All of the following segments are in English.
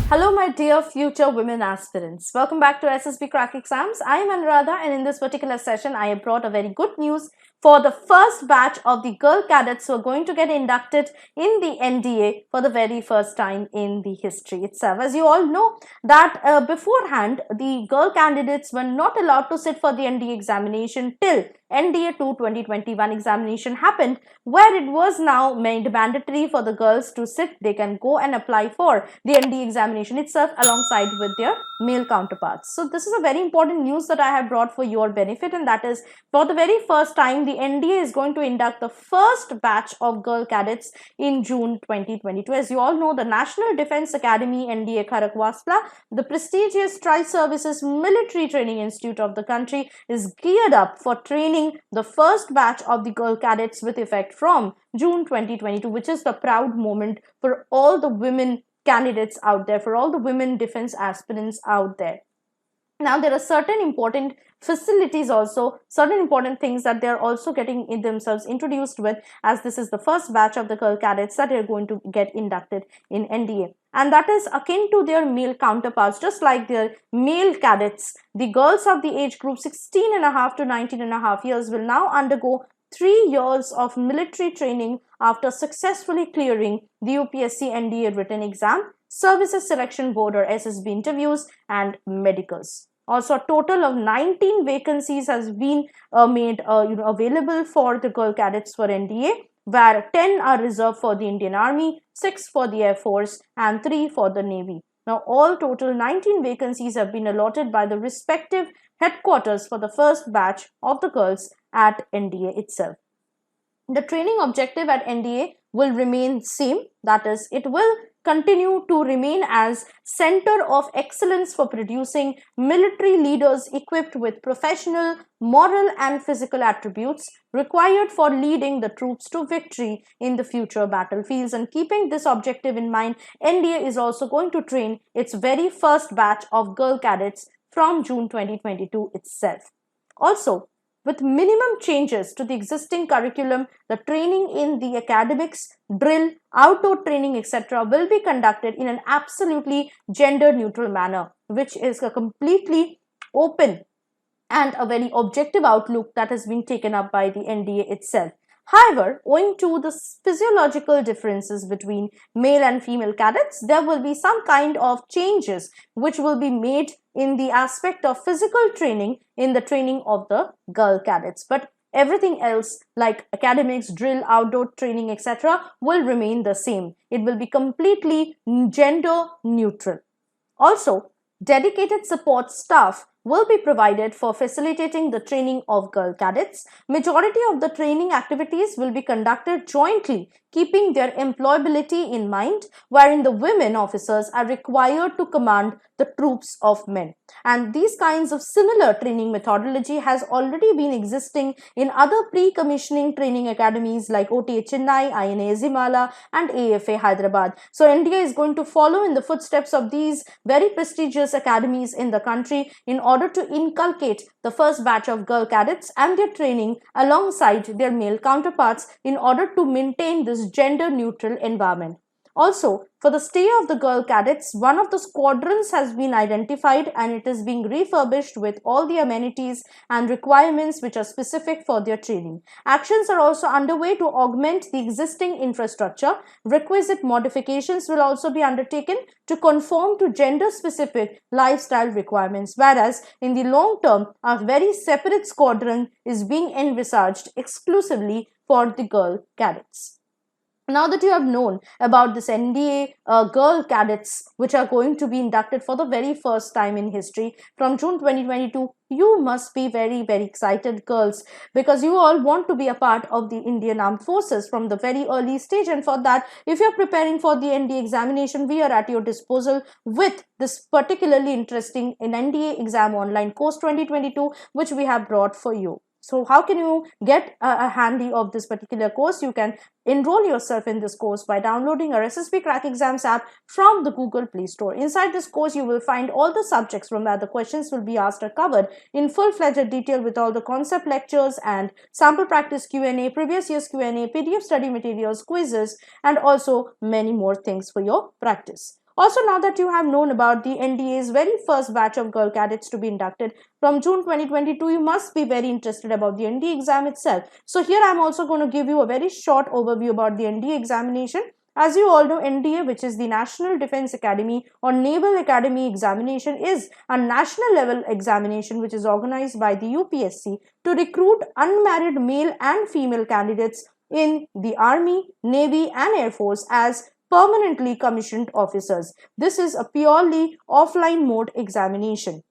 Hello, my dear future women aspirants. Welcome back to SSB Crack Exams. I am Anuradha, and in this particular session, I have brought a very good news for the first batch of the girl cadets who are going to get inducted in the NDA for the very first time in the history itself. As you all know, that beforehand, the girl candidates were not allowed to sit for the NDA examination till NDA 2 2021 examination happened, where it was now made mandatory for the girls to sit. They can go and apply for the NDA examination itself alongside with their male counterparts. So this is a very important news that I have brought for your benefit, and that is, for the very first time, the NDA is going to induct the first batch of girl cadets in June 2022. As you all know, the National Defence Academy NDA Kharakwaspla, the prestigious Tri-Services Military Training Institute of the country, is geared up for training the first batch of the girl cadets with effect from June 2022, which is the proud moment for all the women candidates out there, for all the women defense aspirants out there. Now, there are certain important facilities also, certain important things that they are also getting in themselves introduced with, as this is the first batch of the girl cadets that are going to get inducted in NDA. And that is akin to their male counterparts. Just like their male cadets, the girls of the age group 16.5 to 19.5 years will now undergo 3 years of military training after successfully clearing the UPSC NDA written exam, Services Selection Board or SSB interviews, and medicals. Also, a total of 19 vacancies has been made available for the girl cadets for NDA, where 10 are reserved for the Indian Army, 6 for the Air Force, and 3 for the Navy. Now, all total 19 vacancies have been allotted by the respective headquarters for the first batch of the girls at NDA itself. The training objective at NDA will remain same, that is, it will continue to remain as center of excellence for producing military leaders equipped with professional, moral and physical attributes required for leading the troops to victory in the future battlefields. And keeping this objective in mind, NDA is also going to train its very first batch of girl cadets from June 2022 itself. Also, with minimum changes to the existing curriculum, the training in the academics, drill, outdoor training, etc. will be conducted in an absolutely gender-neutral manner, which is a completely open and a very objective outlook that has been taken up by the NDA itself. However, owing to the physiological differences between male and female cadets, there will be some kind of changes which will be made in the aspect of physical training in the training of the girl cadets. But everything else like academics, drill, outdoor training, etc. will remain the same. It will be completely gender neutral. Also, dedicated support staff will be provided for facilitating the training of girl cadets. Majority of the training activities will be conducted jointly, keeping their employability in mind, wherein the women officers are required to command the troops of men. And these kinds of similar training methodology has already been existing in other pre-commissioning training academies like OTA Chennai, INA Zimala and AFA Hyderabad. So NDA is going to follow in the footsteps of these very prestigious academies in the country in order to inculcate the first batch of girl cadets and their training alongside their male counterparts in order to maintain this gender neutral environment. Also, for the stay of the girl cadets, one of the squadrons has been identified and it is being refurbished with all the amenities and requirements which are specific for their training. Actions are also underway to augment the existing infrastructure. Requisite modifications will also be undertaken to conform to gender-specific lifestyle requirements, whereas in the long term, a very separate squadron is being envisaged exclusively for the girl cadets. Now that you have known about this NDA girl cadets which are going to be inducted for the very first time in history from June 2022, you must be very excited, girls, because you all want to be a part of the Indian Armed Forces from the very early stage. And for that, if you're preparing for the NDA examination, we are at your disposal with this particularly interesting NDA exam online course 2022 which we have brought for you. So how can you get a handy of this particular course? You can enroll yourself in this course by downloading our SSB Crack Exams app from the Google Play Store. Inside this course, you will find all the subjects from where the questions will be asked are covered in full-fledged detail with all the concept lectures and sample practice Q&A, previous year's Q&A, PDF study materials, quizzes, and also many more things for your practice. Also, now that you have known about the NDA's very first batch of girl cadets to be inducted from June 2022, you must be very interested about the NDA exam itself. So here I am also going to give you a very short overview about the NDA examination. As you all know, NDA, which is the National Defense Academy or Naval Academy examination, is a national level examination which is organized by the UPSC to recruit unmarried male and female candidates in the Army, Navy and Air Force as permanently commissioned officers. This is a purely offline mode examination.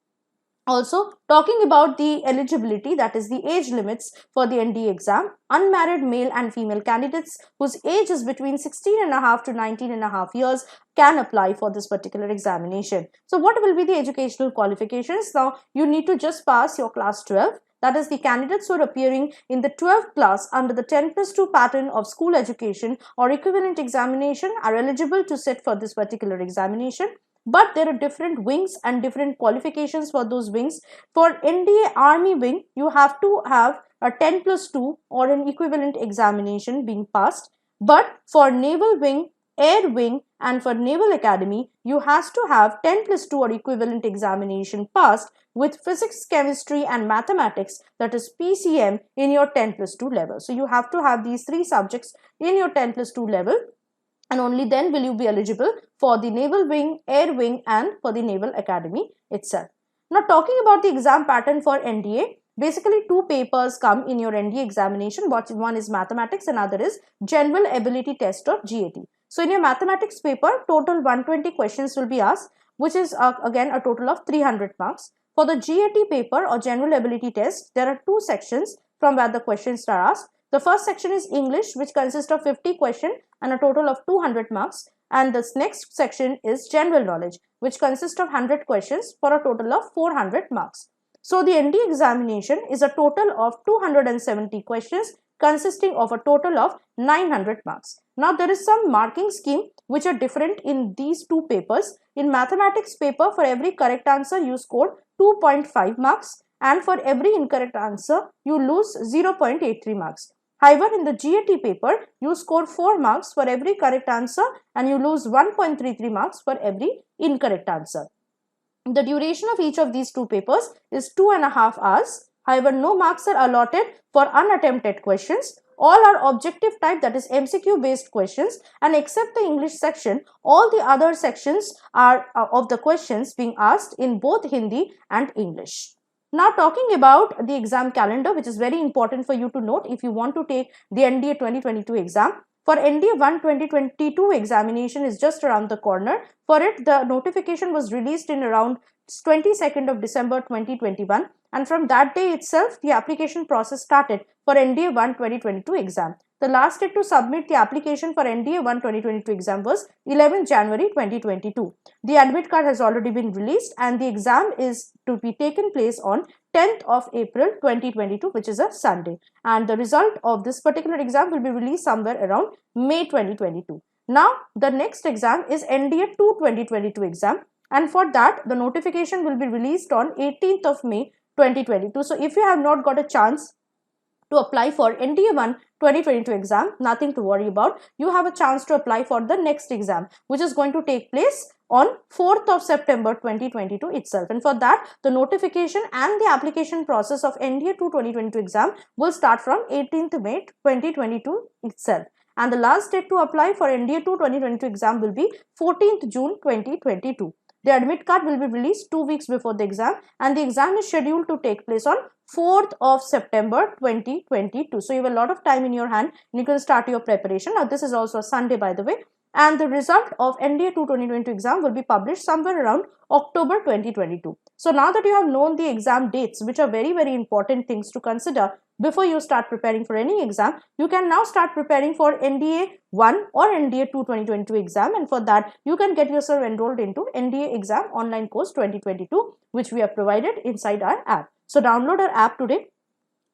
Also, talking about the eligibility, that is the age limits for the NDA exam, unmarried male and female candidates whose age is between 16 and a half to 19 and a half years can apply for this particular examination. So, what will be the educational qualifications? Now, you need to just pass your class 12. That is, the candidates who are appearing in the 12th class under the 10+2 pattern of school education or equivalent examination are eligible to sit for this particular examination. But there are different wings and different qualifications for those wings. For NDA Army wing, you have to have a 10+2 or an equivalent examination being passed. But for Naval wing, Air wing and for Naval Academy, you have to have 10+2 or equivalent examination passed with physics, chemistry and mathematics, that is PCM, in your 10+2 level. So you have to have these three subjects in your 10+2 level, and only then will you be eligible for the Naval wing, Air wing and for the Naval Academy itself. Now, talking about the exam pattern for NDA, basically two papers come in your NDA examination. One is mathematics and other is general ability test or GAT. So, in your mathematics paper, total 120 questions will be asked, which is again a total of 300 marks. For the GAT paper or general ability test, there are two sections from where the questions are asked. The first section is English, which consists of 50 questions and a total of 200 marks. And this next section is general knowledge, which consists of 100 questions for a total of 400 marks. So, the NDA examination is a total of 270 questions consisting of a total of 900 marks. Now, there is some marking scheme which are different in these two papers. In mathematics paper, for every correct answer, you score 2.5 marks, and for every incorrect answer, you lose 0.83 marks. However, in the GAT paper, you score 4 marks for every correct answer and you lose 1.33 marks for every incorrect answer. The duration of each of these two papers is 2.5 hours. However, no marks are allotted for unattempted questions. All are objective type, that is MCQ based questions, and except the English section, all the other sections are of the questions being asked in both Hindi and English. Now, talking about the exam calendar, which is very important for you to note if you want to take the NDA 2022 exam. For NDA 1 2022 examination is just around the corner. For it, the notification was released in around 22nd of December 2021, and from that day itself, the application process started for NDA 1 2022 exam. The last date to submit the application for NDA 1 2022 exam was 11 January 2022. The admit card has already been released and the exam is to be taken place on 10th of April 2022, which is a Sunday. And the result of this particular exam will be released somewhere around May 2022. Now, the next exam is NDA 2 2022 exam, and for that, the notification will be released on 18th of May 2022. So, if you have not got a chance to apply for NDA 1 2022 exam, nothing to worry about. You have a chance to apply for the next exam, which is going to take place on 4th of September 2022 itself. And for that, the notification and the application process of NDA 2 2022 exam will start from 18th May 2022 itself. And the last date to apply for NDA 2 2022 exam will be 14th June 2022. The admit card will be released 2 weeks before the exam, and the exam is scheduled to take place on 4th of September 2022. So, you have a lot of time in your hand and you can start your preparation. Now, this is also a Sunday, by the way, and the result of NDA 2 2022 exam will be published somewhere around October 2022. So, now that you have known the exam dates, which are very, very important things to consider before you start preparing for any exam, you can now start preparing for NDA 1 or NDA 2 2022 exam, and for that you can get yourself enrolled into NDA exam online course 2022, which we have provided inside our app. So, download our app today.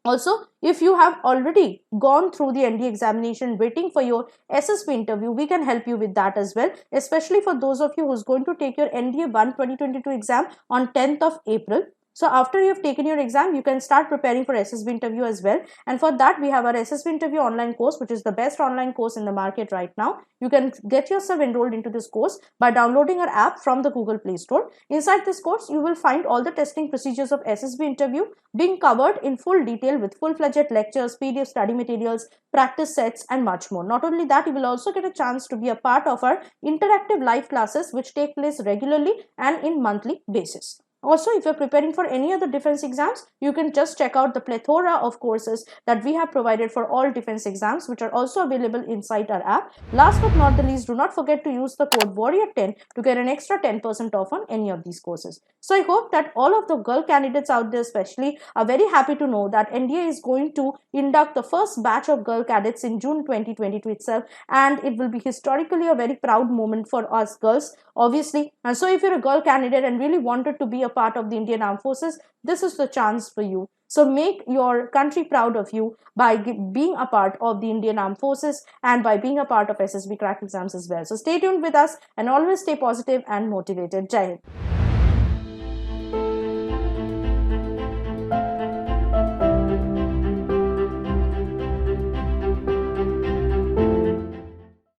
Also, if you have already gone through the NDA examination waiting for your SSB interview, we can help you with that as well, especially for those of you who's going to take your NDA 1 2022 exam on 10th of April. So after you have taken your exam, you can start preparing for SSB interview as well. And for that, we have our SSB interview online course, which is the best online course in the market right now. You can get yourself enrolled into this course by downloading our app from the Google Play Store. Inside this course, you will find all the testing procedures of SSB interview being covered in full detail with full-fledged lectures, PDF study materials, practice sets, and much more. Not only that, you will also get a chance to be a part of our interactive live classes, which take place regularly and in monthly basis. Also, if you're preparing for any other defense exams, you can just check out the plethora of courses that we have provided for all defense exams, which are also available inside our app. Last but not the least, do not forget to use the code WARRIOR10 to get an extra 10% off on any of these courses. So I hope that all of the girl candidates out there especially are very happy to know that NDA is going to induct the first batch of girl cadets in June 2022 itself, and it will be historically a very proud moment for us girls, obviously. And so if you're a girl candidate and really wanted to be a part of the Indian Armed Forces, this is the chance for you. So make your country proud of you by being a part of the Indian Armed Forces and by being a part of SSB crack exams as well. So stay tuned with us and always stay positive and motivated. Jai Hind.